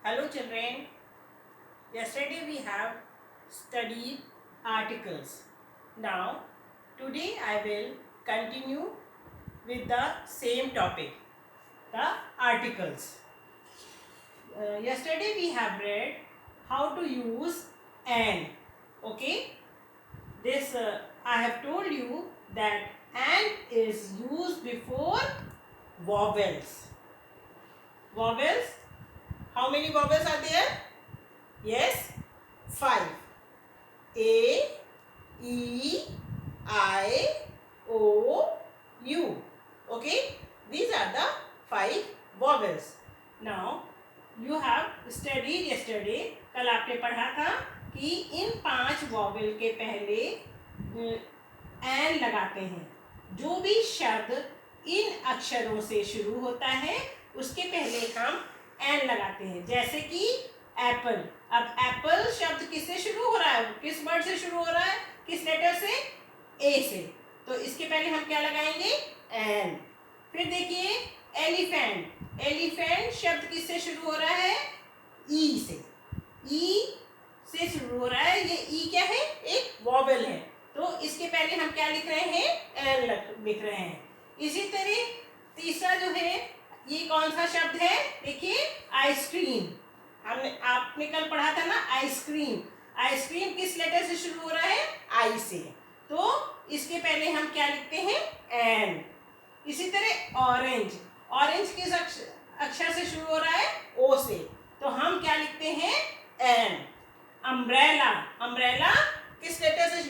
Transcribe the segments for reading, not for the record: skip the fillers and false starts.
Hello children, yesterday we have studied articles. Now today I will continue with the same topic, the articles. Yesterday we have read how to use and. Okay, this I have told you that and is used before vowels. Vowels, how many vowels are there? Yes, 5. A, E, I, O, U. Okay, these are the 5 vowels. Now you have studied yesterday. कल आपने पढ़ा था कि इन 5 vowel के पहले N लगाते हैं. जो भी शब्द इन अक्षरों से शुरू होता है उसके पहले हम एन लगाते हैं. जैसे कि एप्पल. अब एप्पल शब्द किससे शुरू हो रहा है? किस वर्ड से शुरू हो रहा है? किस लेटर से? ए से. तो इसके पहले हम क्या लगाएंगे? एन. फिर देखिए एलिफेंट. एलिफेंट शब्द किससे शुरू हो रहा है? ई से. ई से शुरू हो रहा है. ये ई क्या है? एक वॉवेल है. तो इसके पहले हम क्या लिख रहे हैं? एन लिख रहे हैं. इसी तरह तीसरा जो है, ये कौन सा शब्द है? देखिए आइसक्रीम. आपने कल पढ़ा था ना आइसक्रीम. आइसक्रीम किस लेटर से शुरू हो रहा है? आई से. तो इसके पहले हम क्या लिखते हैं? एन. इसी तरह ऑरेंज. ऑरेंज किस अक्षर से शुरू हो रहा है? ओ से. तो हम क्या लिखते हैं? एन. अम्ब्रेला. अम्ब्रेला किस लेटर से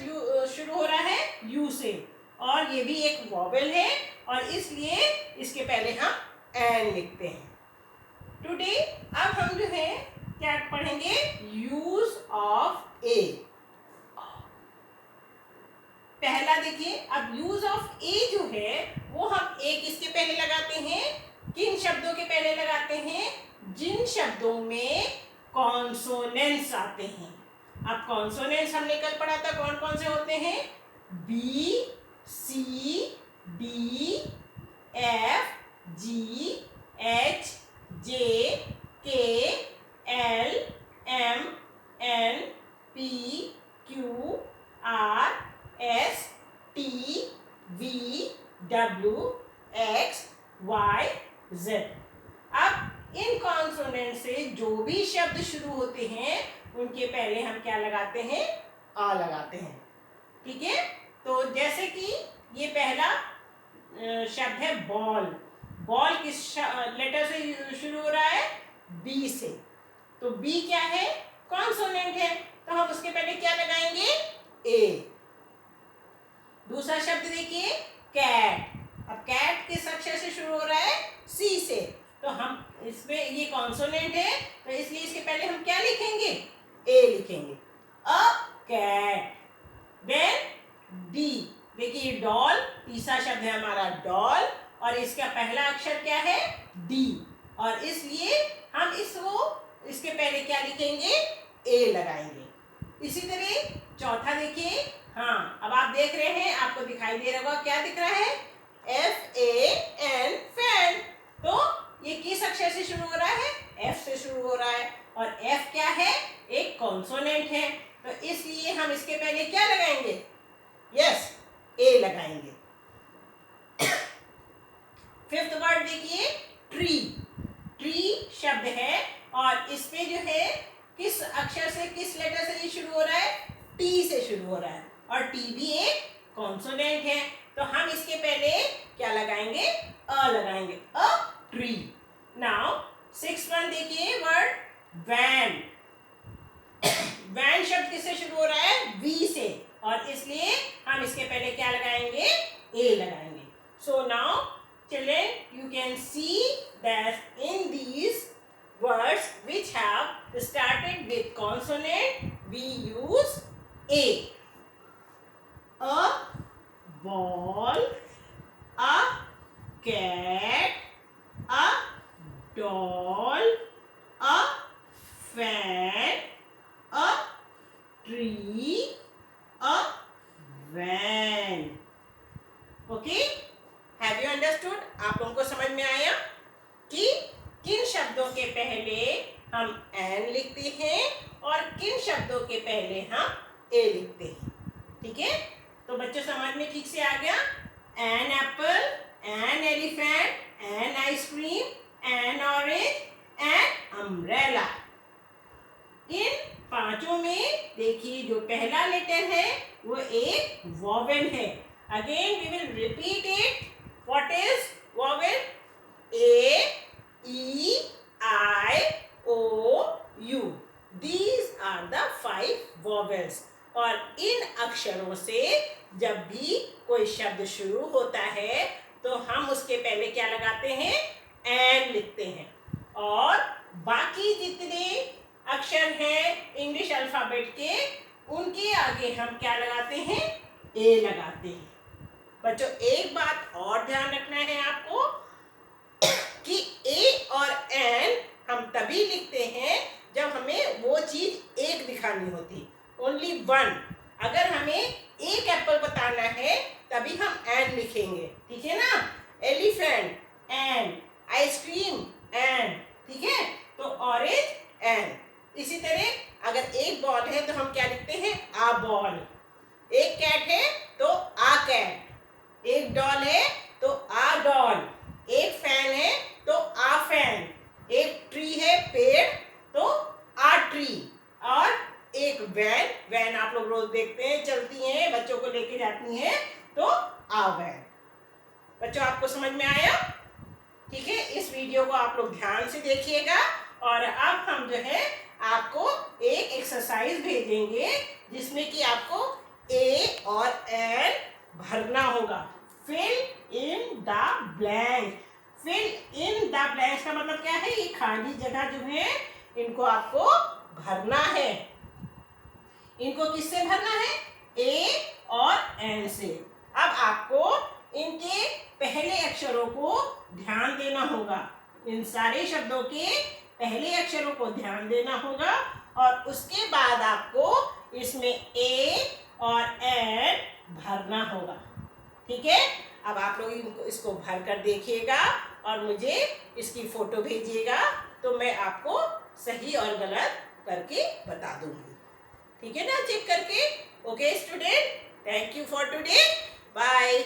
शुरू हो रहा है? यू से. और ये भी एक वॉवेल है और इसलिए इसके पहले हम एन लिखते हैं. टुडे अब हम जो है क्या पढ़ेंगे? यूज ऑफ ए. पहला देखिए, अब यूज ऑफ ए जो है वो हम ए किसके पहले लगाते हैं? किन शब्दों के पहले लगाते हैं? जिन शब्दों में कॉन्सोनेंट्स आते हैं. अब कॉन्सोनेंट्स हमने कल पढ़ा था कौन कौन से होते हैं? B, C, D, F, G, H, J, K, L, M, N, P, Q, R, S, T, V, W, X, Y, Z. अब इन कॉन्सोनेंट से जो भी शब्द शुरू होते हैं उनके पहले हम क्या लगाते हैं? आ लगाते हैं. ठीक है. तो जैसे कि ये पहला शब्द है बॉल. बॉल किस लेटर से शुरू हो रहा है? बी से. तो बी क्या है? कॉन्सोनेंट है. तो हम उसके पहले क्या लगाएंगे? ए. दूसरा शब्द देखिए कैट. अब कैट किस अक्षर से शुरू हो रहा है? सी से. तो हम इसमें ये कॉन्सोनेंट है तो इसलिए इसके पहले हम क्या लिखेंगे? ए लिखेंगे. A cat. Then D. देखिए डॉल. तीसरा शब्द है हमारा डॉल और इसका पहला अक्षर क्या है? डी. और इसलिए हम इसके पहले क्या लिखेंगे? ए लगाएंगे. इसी तरह चौथा देखिए. हाँ, अब आप देख रहे हैं, आपको दिखाई दे रहा होगा. क्या दिख रहा है? F A N, fan. तो ये किस अक्षर से शुरू हो रहा है? एफ से शुरू हो रहा है. और एफ क्या है? एक कॉन्सोनेंट है. तो इसलिए हम इसके पहले क्या लगाएंगे? यस, ए लगाएंगे. फिफ्थ वर्ड देखिए ट्री. ट्री शब्द है और इसमें जो है किस अक्षर से, किस लेटर से ये शुरू हो रहा है? टी से शुरू हो रहा है. और टी भी एक कॉन्सोनेंट है. तो हम इसके पहले क्या लगाएंगे? अ लगाएंगे. A tree. Now sixth one देखिए वर्ड वैन. वैन शब्द किससे शुरू हो रहा है? वी से. और इसलिए हम इसके पहले क्या लगाएंगे? ए लगाएंगे. So now children, you can see that in these words which have started with consonant, we use a. A ball, a cat, a doll, a fan, a tree, a van. Okay? Have you understood? आप लोगों को समझ में आया कि किन शब्दों के पहले हम एन लिखते हैं और किन शब्दों के पहले हम ए लिखते हैं। ठीक है, तो बच्चों समझ में ठीक से आ गया। An apple, an elephant, N ice cream, an orange, an umbrella. इन पांचों में देखिए जो पहला लेटर है वो एक वॉवेल है। Again we will repeat it. What is vowel? A, E, I, O, U. These are the 5 vowels. और इन अक्षरों से जब भी कोई शब्द शुरू होता है तो हम उसके पहले क्या लगाते हैं? एन लिखते हैं। और बाकी जितने अक्षर हैं इंग्लिश अल्फाबेट के, उनके आगे हम क्या लगाते हैं? ए लगाते हैं। बच्चों एक बात और ध्यान रखना है आपको कि ए और एन हम तभी लिखते हैं जब हमें वो चीज एक दिखानी होती, ओनली वन। अगर हमें एक एप्पल बताना है तभी हम एन लिखेंगे। ठीक है ना? Elephant N, ice cream N. ठीक है, तो ऑरेंज एन। इसी तरह अगर एक बॉल है तो हम क्या लिखते हैं? आ बॉल। एक कैट है तो आ कैट। एक डॉल है तो आ डॉल। एक फैन है तो आ फैन। एक ट्री है पेड़ तो आ ट्री। और एक वैन, वैन आप लोग रोज देखते हैं चलती हैं, बच्चों को लेके जाती हैं, तो आ वैन। बच्चों आपको समझ में आया? ठीक है, इस वीडियो को आप लोग ध्यान से देखिएगा। और अब हम जो है आपको एक एक्सरसाइज भेजेंगे जिसमें कि आपको ए और एन भरना होगा। Fill in the blank. Fill in the blanks का मतलब क्या है? ये खाली जगह जो है इनको आपको भरना है। इनको किससे भरना है? ए और एन से। अब आपको इनके पहले अक्षरों को ध्यान देना होगा। इन सारे शब्दों के पहले अक्षरों को ध्यान देना होगा और उसके बाद आपको इसमें ए और एन भरना होगा। ठीक है, अब आप लोग इनको इसको भर कर देखिएगा और मुझे इसकी फोटो भेजिएगा तो मैं आपको सही और गलत करके बता दूंगी। ठीक है ना? चेक करके। Okay student, thank you for today. Bye.